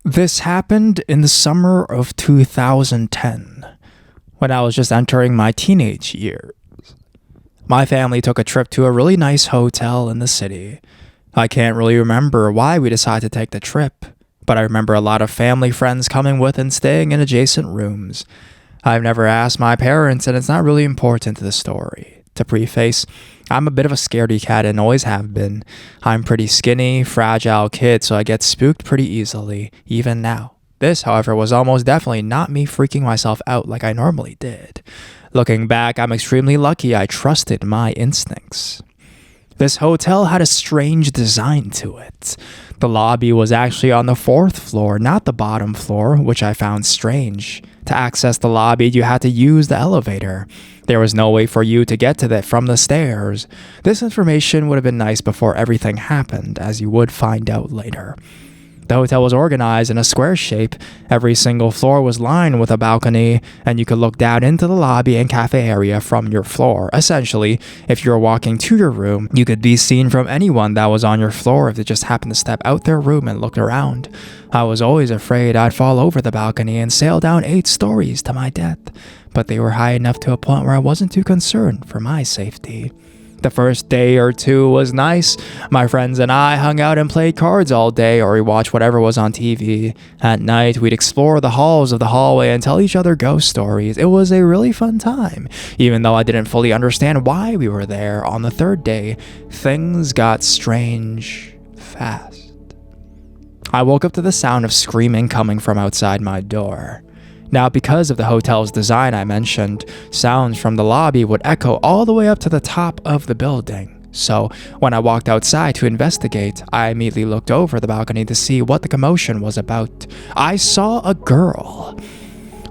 This happened in the summer of 2010, when I was just entering my teenage years. My family took a trip to a really nice hotel in the city. I can't really remember why we decided to take the trip, but I remember a lot of family friends coming with and staying in adjacent rooms. I've never asked my parents, and it's not really important to the story. To preface, I'm a bit of a scaredy cat and always have been. I'm pretty skinny, fragile kid, so I get spooked pretty easily, even now. This, however, was almost definitely not me freaking myself out like I normally did. Looking back, I'm extremely lucky I trusted my instincts. This hotel had a strange design to it. The lobby was actually on the 4th floor, not the bottom floor, which I found strange. To access the lobby, you had to use the elevator. There was no way for you to get to it from the stairs. This information would have been nice before everything happened, as you would find out later. The hotel was organized in a square shape. Every single floor was lined with a balcony, and you could look down into the lobby and cafe area from your floor. Essentially, if you were walking to your room, you could be seen from anyone that was on your floor if they just happened to step out their room and looked around. I was always afraid I'd fall over the balcony and sail down 8 stories to my death, but they were high enough to a point where I wasn't too concerned for my safety. The first day or two was nice. My friends and I hung out and played cards all day, or we watched whatever was on TV. At night, we'd explore the halls of the hallway and tell each other ghost stories. It was a really fun time. Even though I didn't fully understand why we were there, on the 3rd day, things got strange fast. I woke up to the sound of screaming coming from outside my door. Now, because of the hotel's design I mentioned, sounds from the lobby would echo all the way up to the top of the building. So, when I walked outside to investigate, I immediately looked over the balcony to see what the commotion was about. I saw a girl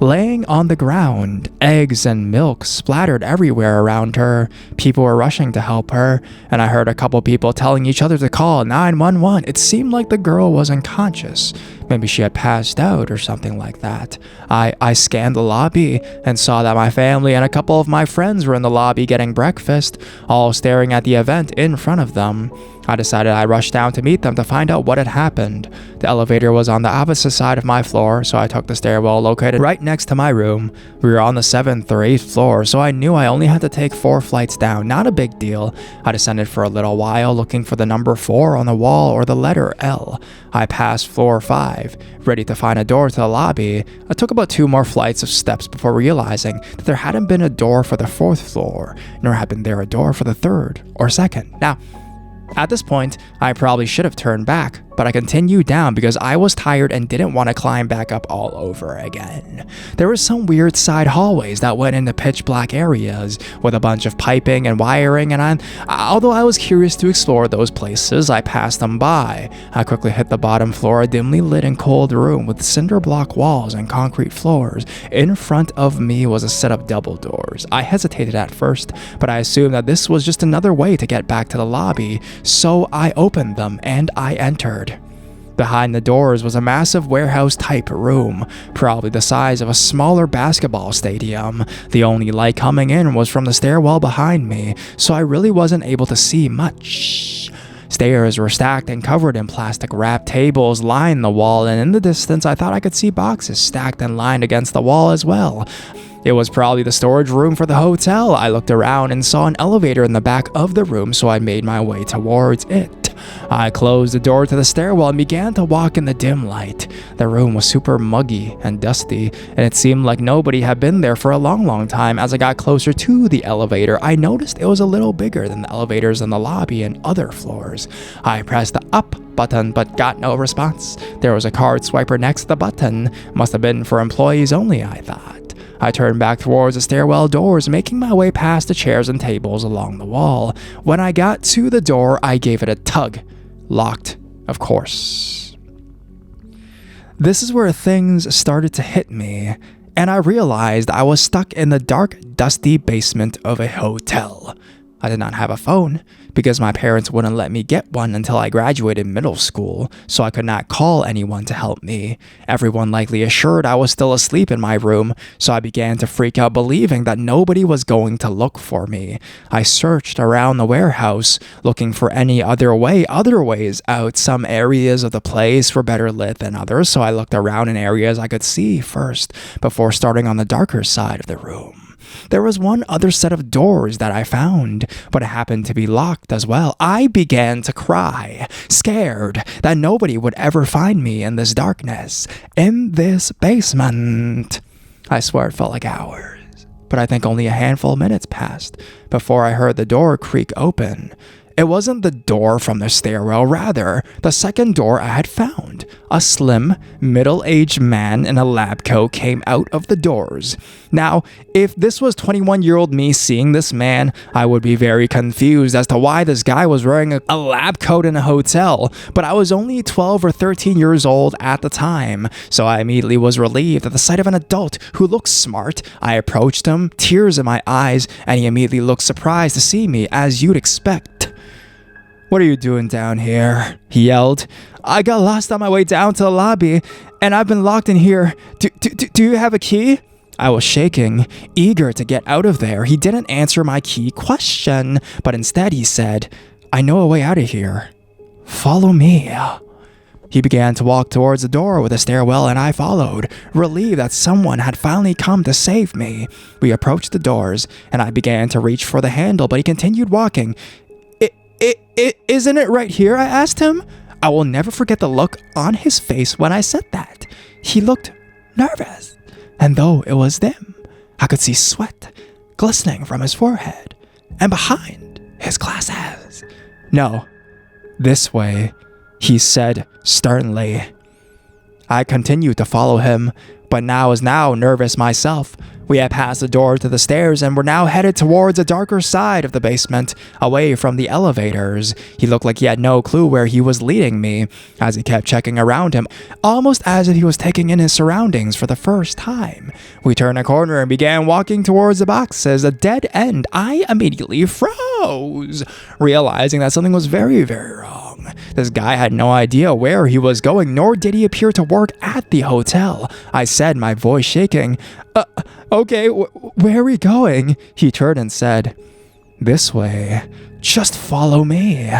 laying on the ground, eggs and milk splattered everywhere around her. People were rushing to help her, and I heard a couple people telling each other to call 911. It seemed like the girl was unconscious. Maybe she had passed out or something like that. I scanned the lobby and saw that my family and a couple of my friends were in the lobby getting breakfast, all staring at the event in front of them. I decided I'd rush down to meet them to find out what had happened. The elevator was on the opposite side of my floor, so I took the stairwell located right next to my room. We were on the 7th or 8th floor, so I knew I only had to take 4 flights down. Not a big deal. I descended for a little while, looking for the number 4 on the wall or the letter L. I passed floor 5, ready to find a door to the lobby. I took about 2 more flights of steps before realizing that there hadn't been a door for the 4th floor, nor had been there a door for the 3rd or 2nd. Now, at this point, I probably should have turned back, but I continued down because I was tired and didn't want to climb back up all over again. There were some weird side hallways that went into pitch black areas with a bunch of piping and wiring, and although I was curious to explore those places, I passed them by. I quickly hit the bottom floor, a dimly lit and cold room with cinder block walls and concrete floors. In front of me was a set of double doors. I hesitated at first, but I assumed that this was just another way to get back to the lobby, so I opened them and I entered. Behind the doors was a massive warehouse-type room, probably the size of a smaller basketball stadium. The only light coming in was from the stairwell behind me, so I really wasn't able to see much. Stairs were stacked and covered in plastic wrap. Tables lined the wall, and in the distance I thought I could see boxes stacked and lined against the wall as well. It was probably the storage room for the hotel. I looked around and saw an elevator in the back of the room, so I made my way towards it. I closed the door to the stairwell and began to walk in the dim light. The room was super muggy and dusty, and it seemed like nobody had been there for a long time. As I got closer to the elevator, I noticed it was a little bigger than the elevators in the lobby and other floors. I pressed the up button but got no response. There was a card swiper next to the button. Must have been for employees only, I thought. I turned back towards the stairwell doors, making my way past the chairs and tables along the wall. When I got to the door, I gave it a tug. Locked, of course. This is where things started to hit me, and I realized I was stuck in the dark, dusty basement of a hotel. I did not have a phone because my parents wouldn't let me get one until I graduated middle school, so I could not call anyone to help me. Everyone likely assured I was still asleep in my room, so I began to freak out, believing that nobody was going to look for me. I searched around the warehouse, looking for any other ways out. Some areas of the place were better lit than others, so I looked around in areas I could see first before starting on the darker side of the room. There was one other set of doors that I found, but it happened to be locked as well. I began to cry, scared that nobody would ever find me in this darkness, in this basement. I swear it felt like hours, but I think only a handful of minutes passed before I heard the door creak open. It wasn't the door from the stairwell, rather, the second door I had found. A slim, middle-aged man in a lab coat came out of the doors. Now, if this was 21-year-old me seeing this man, I would be very confused as to why this guy was wearing a lab coat in a hotel, but I was only 12 or 13 years old at the time, so I immediately was relieved at the sight of an adult who looked smart. I approached him, tears in my eyes, and he immediately looked surprised to see me, as you'd expect. "What are you doing down here?" he yelled. "I got lost on my way down to the lobby, and I've been locked in here. Do you have a key?" I was shaking, eager to get out of there. He didn't answer my key question, but instead he said, "I know a way out of here. Follow me." He began to walk towards the door with a stairwell, and I followed, relieved that someone had finally come to save me. We approached the doors, and I began to reach for the handle, but he continued walking. Isn't it right here?" I asked him. I will never forget the look on his face when I said that. He looked nervous, and though it was dim, I could see sweat glistening from his forehead and behind his glasses. "No, this way," he said sternly. I continued to follow him, but now was nervous myself. We had passed the door to the stairs and were now headed towards a darker side of the basement, away from the elevators. He looked like he had no clue where he was leading me, as he kept checking around him, almost as if he was taking in his surroundings for the first time. We turned a corner and began walking towards the boxes, a dead end. I immediately froze, realizing that something was very, very wrong. This guy had no idea where he was going, nor did he appear to work at the hotel. I said, my voice shaking, "Okay, where are we going?" He turned and said, "This way. Just follow me."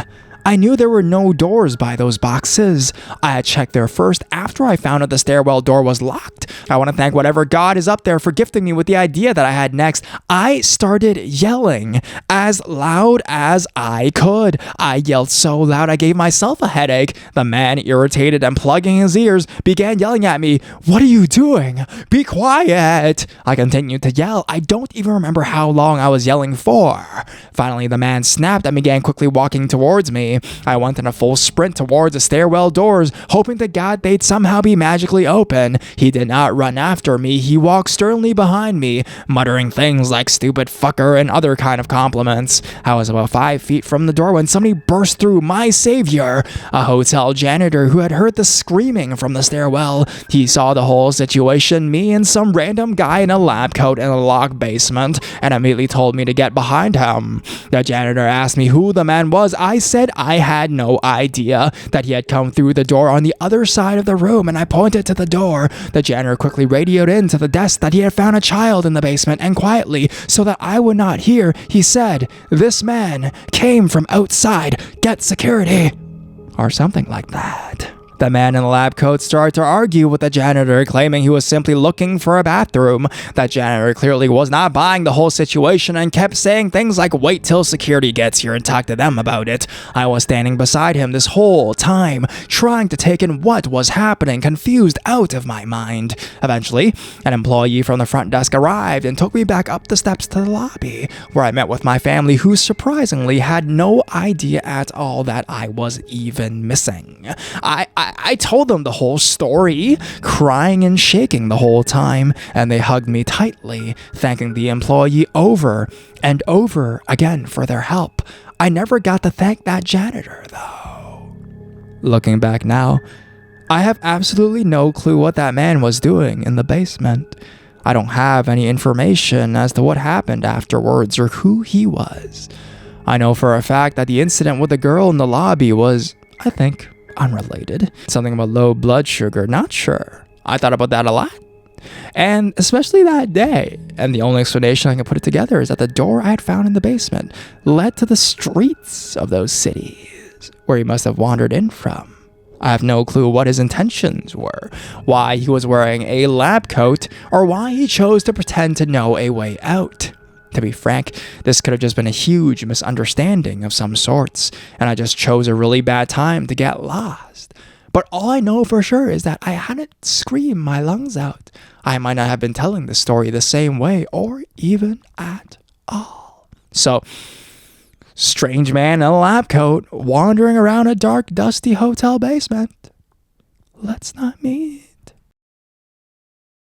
I knew there were no doors by those boxes. I had checked there first after I found out the stairwell door was locked. I want to thank whatever God is up there for gifting me with the idea that I had next. I started yelling as loud as I could. I yelled so loud I gave myself a headache. The man, irritated and plugging his ears, began yelling at me, "What are you doing? Be quiet!" I continued to yell. I don't even remember how long I was yelling for. Finally, the man snapped and began quickly walking towards me. I went in a full sprint towards the stairwell doors, hoping to God they'd somehow be magically open. He did not run after me. He walked sternly behind me, muttering things like "stupid fucker" and other kind of compliments. I was about 5 feet from the door when somebody burst through, my savior, a hotel janitor who had heard the screaming from the stairwell. He saw the whole situation, me and some random guy in a lab coat in a locked basement, and immediately told me to get behind him. The janitor asked me who the man was. I said I had no idea, that he had come through the door on the other side of the room, and I pointed to the door. The janitor quickly radioed in to the desk that he had found a child in the basement, and quietly, so that I would not hear, he said, "This man came from outside. Get security," or something like that. The man in the lab coat started to argue with the janitor, claiming he was simply looking for a bathroom. That janitor clearly was not buying the whole situation and kept saying things like, "Wait till security gets here and talk to them about it." I was standing beside him this whole time, trying to take in what was happening, confused out of my mind. Eventually, an employee from the front desk arrived and took me back up the steps to the lobby, where I met with my family, who surprisingly had no idea at all that I was even missing. I told them the whole story, crying and shaking the whole time, and they hugged me tightly, thanking the employee over and over again for their help. I never got to thank that janitor, though. Looking back now, I have absolutely no clue what that man was doing in the basement. I don't have any information as to what happened afterwards or who he was. I know for a fact that the incident with the girl in the lobby was, I think, unrelated. Something about low blood sugar, not sure. I thought about that a lot. And especially that day. And the only explanation I can put it together is that the door I had found in the basement led to the streets of those cities where he must have wandered in from. I have no clue what his intentions were, why he was wearing a lab coat, or why he chose to pretend to know a way out. To be frank, this could have just been a huge misunderstanding of some sorts, and I just chose a really bad time to get lost. But all I know for sure is that I hadn't screamed my lungs out. I might not have been telling the story the same way, or even at all. So, strange man in a lab coat wandering around a dark, dusty hotel basement. Let's not meet.